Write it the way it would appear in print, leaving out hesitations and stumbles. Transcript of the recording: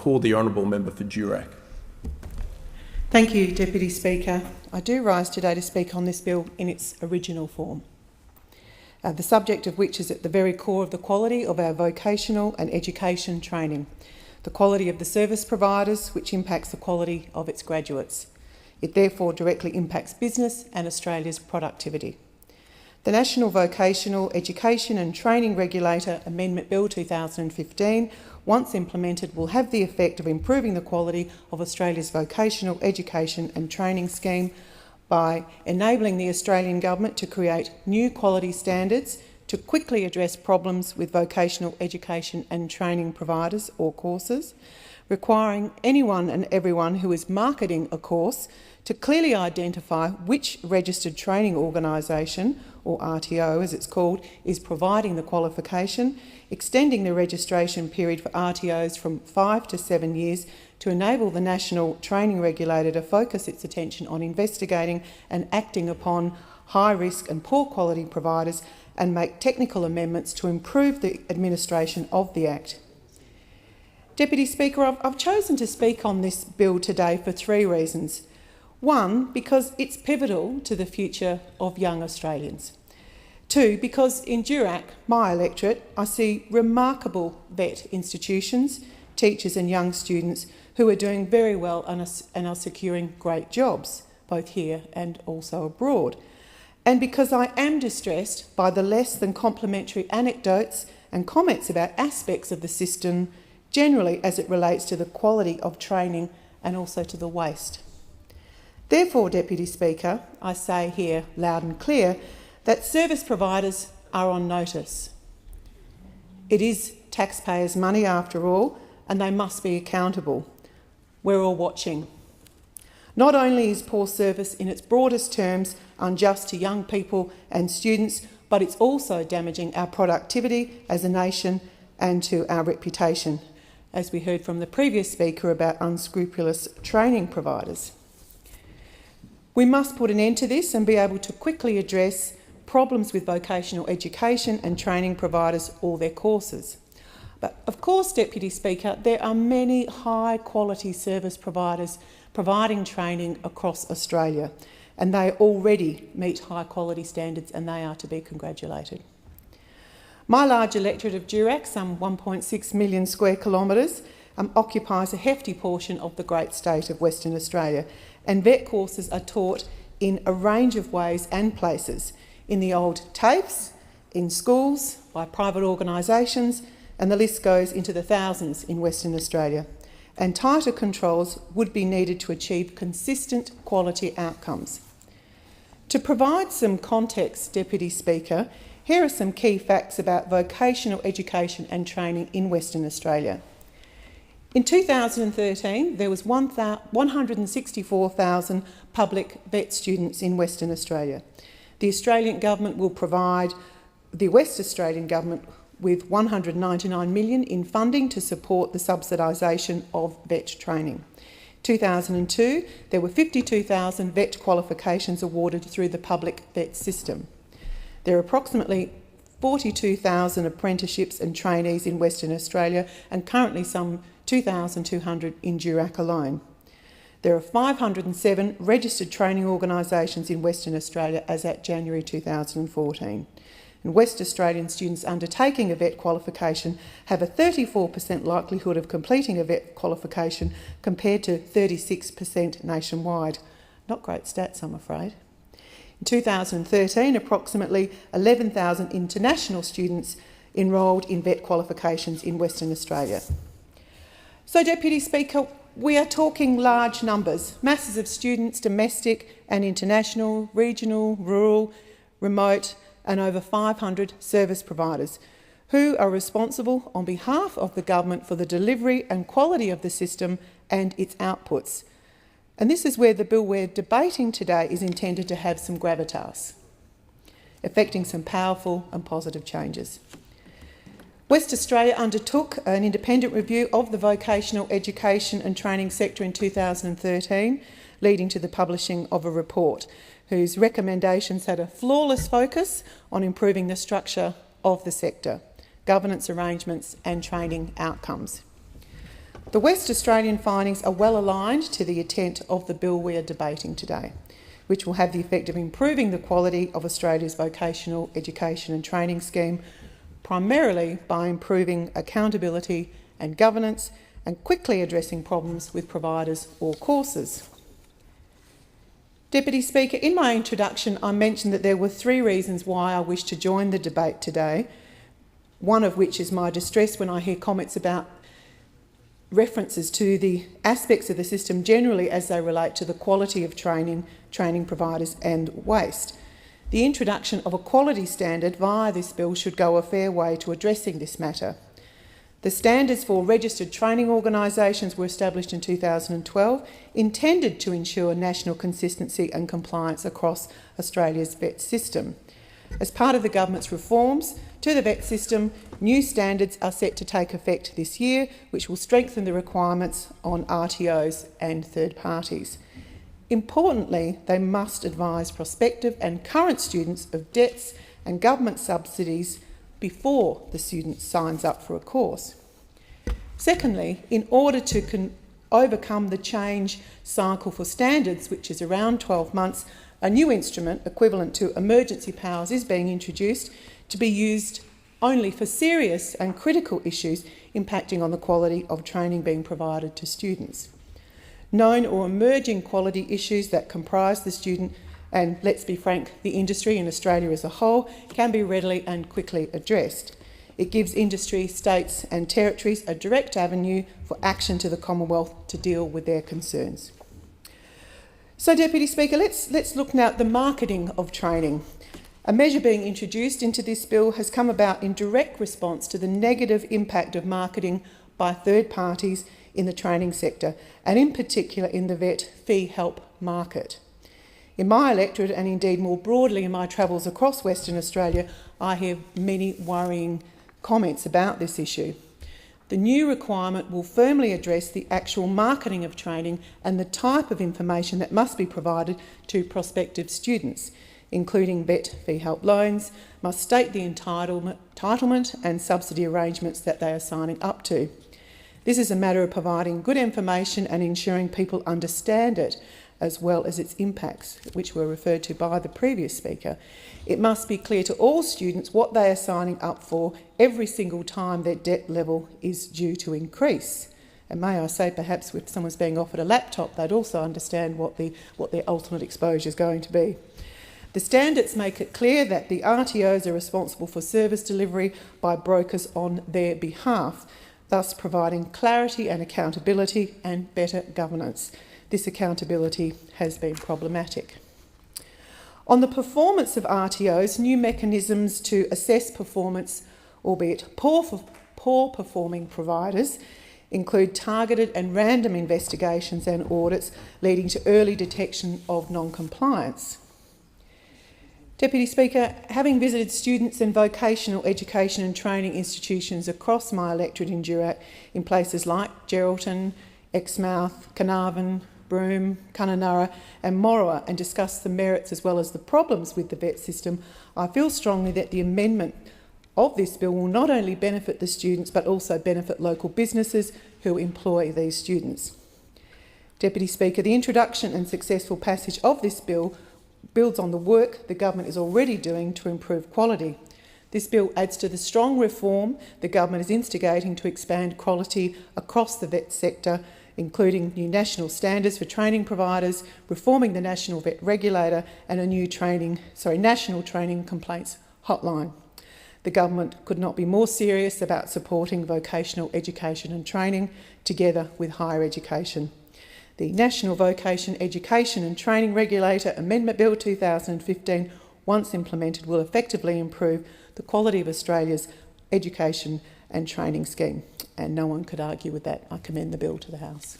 Call the Honourable Member for Durack. Thank you, Deputy Speaker. I do rise today to speak on this bill in its original form, the subject of which is at the very core of the quality of our vocational and education training, the quality of the service providers, which impacts the quality of its graduates. It therefore directly impacts business and Australia's productivity. The National Vocational Education and Training Regulator Amendment Bill 2015, once implemented, will have the effect of improving the quality of Australia's vocational education and training scheme by enabling the Australian Government to create new quality standards to quickly address problems with vocational education and training providers or courses, requiring anyone and everyone who is marketing a course to clearly identify which registered training organisation, or RTO as it's called, is providing the qualification, extending the registration period for RTOs from 5 to 7 years to enable the National Training Regulator to focus its attention on investigating and acting upon high-risk and poor-quality providers and make technical amendments to improve the administration of the Act. Deputy Speaker, I've chosen to speak on this bill today for 3 reasons. One, because it's pivotal to the future of young Australians. 2, because in Durack, my electorate, I see remarkable vet institutions, teachers and young students who are doing very well and are securing great jobs, both here and also abroad. And because I am distressed by the less than complimentary anecdotes and comments about aspects of the system generally as it relates to the quality of training and also to the waste. Therefore, Deputy Speaker, I say here loud and clear that service providers are on notice. It is taxpayers' money after all, and they must be accountable. We're all watching. Not only is poor service in its broadest terms unjust to young people and students, but it's also damaging our productivity as a nation and to our reputation, as we heard from the previous speaker about unscrupulous training providers. We must put an end to this and be able to quickly address problems with vocational education and training providers or their courses. But of course, Deputy Speaker, there are many high-quality service providers providing training across Australia, and they already meet high-quality standards, and they are to be congratulated. My large electorate of Durack, some 1.6 million square kilometres, occupies a hefty portion of the great state of Western Australia, and vet courses are taught in a range of ways and places, in the old TAFEs, in schools, by private organisations, and the list goes into the thousands in Western Australia. And tighter controls would be needed to achieve consistent quality outcomes. To provide some context, Deputy Speaker, here are some key facts about vocational education and training in Western Australia. In 2013, there was 164,000 public vet students in Western Australia. The Australian Government will provide the West Australian Government with $199 million in funding to support the subsidisation of vet training. 2002, there were 52,000 vet qualifications awarded through the public vet system. There are approximately 42,000 apprenticeships and trainees in Western Australia, and currently some 2,200 in Durack alone. There are 507 registered training organisations in Western Australia as at January 2014. And West Australian students undertaking a vet qualification have a 34% likelihood of completing a vet qualification compared to 36% nationwide. Not great stats, I'm afraid. In 2013, approximately 11,000 international students enrolled in vet qualifications in Western Australia. So, Deputy Speaker, we are talking large numbers, masses of students, domestic and international, regional, rural, remote, and over 500 service providers who are responsible on behalf of the government for the delivery and quality of the system and its outputs. And this is where the bill we're debating today is intended to have some gravitas, effecting some powerful and positive changes. West Australia undertook an independent review of the vocational education and training sector in 2013, leading to the publishing of a report whose recommendations had a flawless focus on improving the structure of the sector, governance arrangements and training outcomes. The West Australian findings are well aligned to the intent of the bill we are debating today, which will have the effect of improving the quality of Australia's vocational education and training scheme, primarily by improving accountability and governance and quickly addressing problems with providers or courses. Deputy Speaker, in my introduction I mentioned that there were 3 reasons why I wish to join the debate today, one of which is my distress when I hear comments about references to the aspects of the system generally as they relate to the quality of training providers and waste. The introduction of a quality standard via this bill should go a fair way to addressing this matter. The standards for registered training organisations were established in 2012, intended to ensure national consistency and compliance across Australia's VET system. As part of the government's reforms to the VET system, new standards are set to take effect this year, which will strengthen the requirements on RTOs and third parties. Importantly, they must advise prospective and current students of debts and government subsidies before the student signs up for a course. Secondly, in order to overcome the change cycle for standards, which is around 12 months, a new instrument equivalent to emergency powers is being introduced to be used only for serious and critical issues impacting on the quality of training being provided to students. Known or emerging quality issues that comprise the student and, let's be frank, the industry in Australia as a whole can be readily and quickly addressed. It gives industry, states and territories a direct avenue for action to the Commonwealth to deal with their concerns. So, Deputy Speaker, let's look now at the marketing of training. A measure being introduced into this bill has come about in direct response to the negative impact of marketing by third parties in the training sector, and in particular in the VET fee help market. In my electorate, and indeed more broadly in my travels across Western Australia, I hear many worrying comments about this issue. The new requirement will firmly address the actual marketing of training and the type of information that must be provided to prospective students, including VET fee help loans, must state the entitlement and subsidy arrangements that they are signing up to. This is a matter of providing good information and ensuring people understand it, as well as its impacts, which were referred to by the previous speaker. It must be clear to all students what they are signing up for every single time their debt level is due to increase. And may I say, perhaps if someone's being offered a laptop, they'd also understand what their ultimate exposure is going to be. The standards make it clear that the RTOs are responsible for service delivery by brokers on their behalf, thus providing clarity and accountability and better governance. This accountability has been problematic. On the performance of RTOs, new mechanisms to assess performance, albeit poor performing providers, include targeted and random investigations and audits leading to early detection of non-compliance. Deputy Speaker, having visited students in vocational education and training institutions across my electorate in Durack in places like Geraldton, Exmouth, Carnarvon, Broome, Kununurra and Moruwa, and discussed the merits as well as the problems with the VET system, I feel strongly that the amendment of this bill will not only benefit the students but also benefit local businesses who employ these students. Deputy Speaker, the introduction and successful passage of this bill builds on the work the government is already doing to improve quality. This bill adds to the strong reform the government is instigating to expand quality across the VET sector, including new national standards for training providers, reforming the National VET Regulator and a new National Training Complaints Hotline. The government could not be more serious about supporting vocational education and training together with higher education. The National Vocation Education and Training Regulator Amendment Bill 2015, once implemented, will effectively improve the quality of Australia's education and training scheme. And no one could argue with that. I commend the bill to the House.